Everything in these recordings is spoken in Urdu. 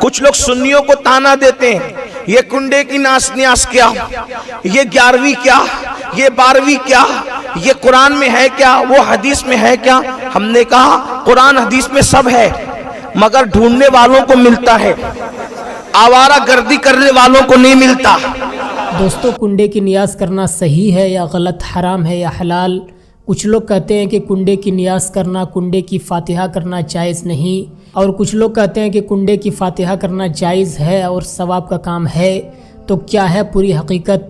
کچھ لوگ سنیوں کو تانا دیتے ہیں، یہ کنڈے کی ناس نیاس کیا، یہ 11ویں کیا، یہ 12ویں کیا، یہ قرآن میں ہے کیا، وہ حدیث میں ہے کیا؟ ہم نے کہا قرآن حدیث میں سب ہے، مگر ڈھونڈنے والوں کو ملتا ہے، آوارہ گردی کرنے والوں کو نہیں ملتا۔ دوستو، کنڈے کی نیاز کرنا صحیح ہے یا غلط، حرام ہے یا حلال؟ کچھ لوگ کہتے ہیں کہ کنڈے کی نیاز کرنا، کنڈے کی فاتحہ کرنا جائز نہیں، اور کچھ لوگ کہتے ہیں کہ کنڈے کی فاتحہ کرنا جائز ہے اور ثواب کا کام ہے۔ تو کیا ہے پوری حقیقت؟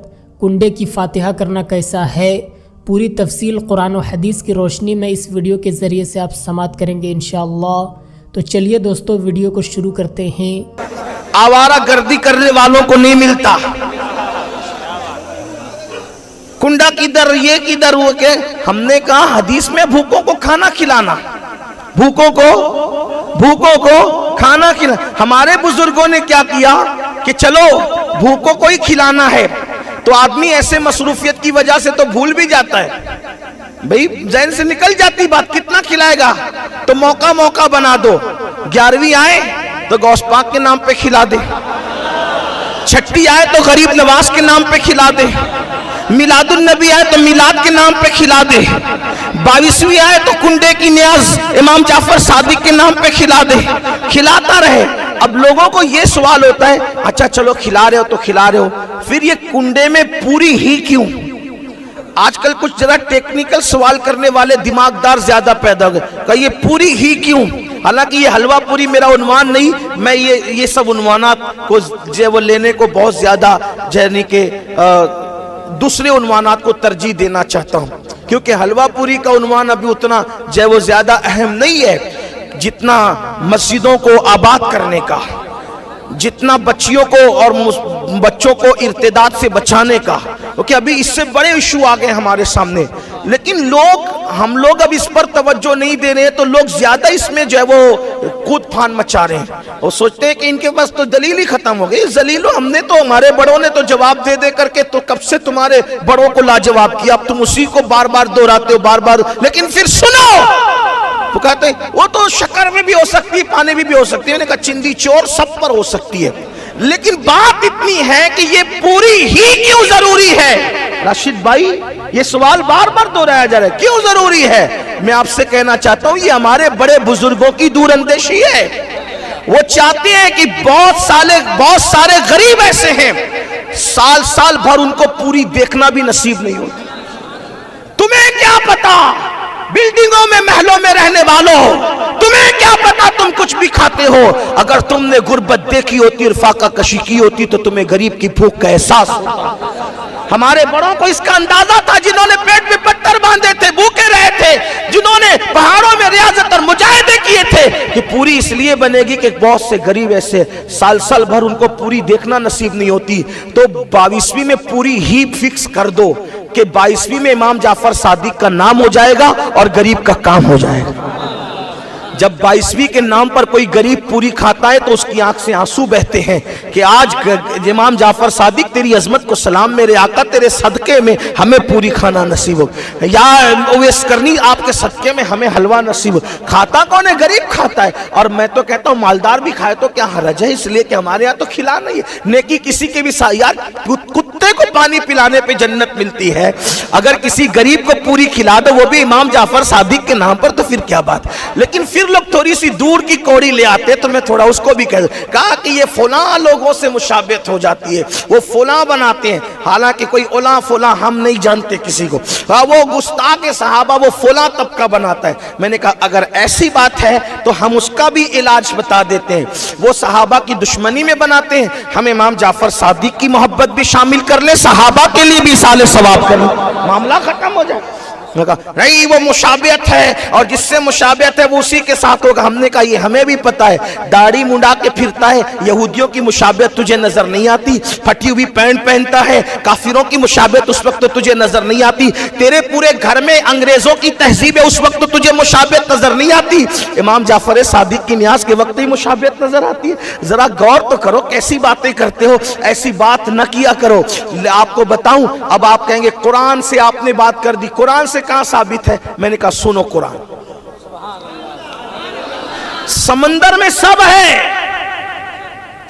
کنڈے کی فاتحہ کرنا کیسا ہے؟ پوری تفصیل قرآن و حدیث کی روشنی میں اس ویڈیو کے ذریعے سے آپ سماعت کریں گے انشاءاللہ۔ تو چلیے دوستو، ویڈیو کو شروع کرتے ہیں۔ آوارہ گردی کرنے والوں کو نہیں ملتا۔ کنڈا کدھر، یہ کدھر، وہ کہ ہم نے کہا حدیث میں بھوکوں کو کھانا کھلانا، بھوکوں کو کھانا کھلانا۔ ہمارے بزرگوں نے کیا کیا کہ چلو بھوکوں کو ہی کھلانا ہے، تو آدمی ایسے مصروفیت کی وجہ سے تو بھول بھی جاتا ہے، بھئی ذہن سے نکل جاتی بات، کتنا کھلائے گا، تو موقع بنا دو۔ 11ویں آئے تو غوث پاک کے نام پہ کھلا دے، چھٹی آئے تو غریب نواز کے نام پہ کھلا دے، میلاد النبی آئے تو میلاد کے نام پہ کھلا دے، 22ویں آئے تو کنڈے کی نیاز امام جعفر صادق کے نام پہ کھلا دے، کھلاتا رہے۔ اب لوگوں کو یہ سوال ہوتا ہے، اچھا چلو کھلا رہے ہو تو کھلا رہے ہو، پھر یہ کنڈے میں پوری ہی کیوں؟ آج کل کچھ ذرا ٹیکنیکل سوال کرنے والے دماغدار زیادہ پیدا ہو گئے کہ یہ پوری ہی کیوں؟ حالانکہ یہ حلوہ پوری میرا عنوان نہیں، میں یہ سب عنوانات کو وہ لینے کو بہت زیادہ یعنی کہ دوسرے عنوانات کو ترجیح دینا چاہتا ہوں، کیونکہ حلوہ پوری کا عنوان ابھی اتنا وہ زیادہ اہم نہیں ہے جتنا مسجدوں کو آباد کرنے کا، جتنا بچیوں کو اور بچوں کو ارتداد سے بچانے کا، کیونکہ ابھی اس سے بڑے ایشو آ گئے ہمارے سامنے، لیکن ہم لوگ اب اس پر توجہ نہیں دے رہے ہیں، تو لوگ زیادہ اس میں وہ کود پھان مچا رہے ہیں، وہ سوچتے ہیں کہ ان کے پاس تو دلیل ہی ختم ہو گئی۔ ذلیلو، ہم نے تو، ہمارے بڑوں نے تو جواب دے کر کے تو کب سے تمہارے بڑوں کو لاجواب کیا، اب تم اسی کو بار بار دہراتے ہو، بار بار، لیکن پھر سنو، وہ کہتے ہیں وہ تو شکر میں بھی ہو سکتی ہے، پانی میں بھی ہو سکتی ہے، میں نے کہا چندی چور سب پر ہو سکتی ہے، لیکن بات اتنی ہے کہ یہ پوری ہی کیوں ضروری ہے؟ راشد بھائی، یہ سوال بار بار دہرایا جا رہا ہے، کیوں ضروری ہے؟ میں آپ سے کہنا چاہتا ہوں، یہ ہمارے بڑے بزرگوں کی دور اندیشی ہے۔ وہ چاہتے ہیں کہ بہت سارے غریب ایسے ہیں، سال بھر ان کو پوری دیکھنا بھی نصیب نہیں ہوتی۔ تمہیں کیا پتا بلڈنگوں میں، محلوں میں رہنے والوں، تمہیں کیا پتا تم کچھ بھی کھاتے ہو؟ اگر تم نے غربت دیکھی ہوتی اور فاقہ کشی کی ہوتی تو تمہیں غریب کی بھوک کا احساس ہوتا۔ ہمارے بڑوں کو اس کا اندازہ تھا، جنہوں نے پیٹ میں پتھر باندھے تھے، بھوکے رہے تھے، جنہوں نے پہاڑوں میں ریاضت اور مجاہدے کیے تھے، کہ پوری اس لیے بنے گی کہ بہت سے غریب ایسے سال بھر ان کو پوری دیکھنا نصیب نہیں ہوتی، تو 22ویں میں پوری ہی فکس کر دو کہ 22ویں میں امام جعفر صادق کا نام ہو جائے گا اور غریب کا کام ہو جائے گا۔ جب 22ویں کے نام پر کوئی غریب پوری کھاتا ہے تو اس کی آنکھ سے آنسو بہتے ہیں کہ آج امام جعفر صادق تیری عظمت کو سلام، میرے آقا تیرے صدقے میں ہمیں پوری کھانا نصیب ہو، یا اویس کرنی آپ کے صدقے میں ہمیں حلوہ نصیب ہو۔ کھاتا کون ہے؟ غریب کھاتا ہے، اور میں تو کہتا ہوں مالدار بھی کھائے تو کیا حرج ہے، اس لیے کہ ہمارے یہاں تو کھلا نہیں ہے، نیکی کسی کے بھی یار کتے کو پانی پلانے پہ جنت ملتی ہے، اگر کسی غریب کو پوری کھلا دو وہ بھی امام جعفر صادق کے نام پر، تو پھر کیا بات۔ لیکن پھر لوگ تھوڑی سی دور کی کوڑی لے آتے، تو میں تھوڑا اس کو بھی کہا کہ یہ فلاں لوگوں سے مشابہت ہو جاتی ہے، وہ فلاں بناتے ہیں، حالانکہ کوئی اولا فلاں ہم نہیں جانتے کسی کو، وہ گستاخ صحابہ وہ فلاں طبقہ بناتا ہے۔ میں نے کہا اگر ایسی بات ہے تو ہم اس کا بھی علاج بتا دیتے ہیں، وہ صحابہ کی دشمنی میں بناتے ہیں، ہم امام جعفر صادق کی محبت بھی شامل کر لیں، صحابہ کے لیے بھی اصال ثواب کریں، معاملہ ختم ہو جائے۔ نہیں، وہ مشابہت ہے، اور جس سے مشابہت ہے وہ اسی کے ساتھ ہوگا۔ ہم نے کہا یہ ہمیں بھی پتا ہے، داڑھی منڈا کے پھرتا ہے، یہودیوں کی مشابہت تجھے نظر نہیں آتی، پھٹی ہوئی پینٹ پہنتا ہے، کافروں کی مشابہت اس وقت تجھے نظر نہیں آتی، تیرے پورے گھر میں انگریزوں کی تہذیب ہے اس وقت تجھے مشابہت نظر نہیں آتی، امام جعفر صادق کی نیاز کے وقت ہی مشابہت نظر آتی ہے۔ ذرا غور تو کرو، کیسی باتیں کرتے ہو، ایسی بات نہ کیا کرو۔ آپ کو بتاؤں، اب آپ کہیں گے قرآن سے آپ نے بات کر دی، قرآن سے کہاں ثابت ہے؟ میں نے کہا سنو، قرآن سمندر میں سب ہے،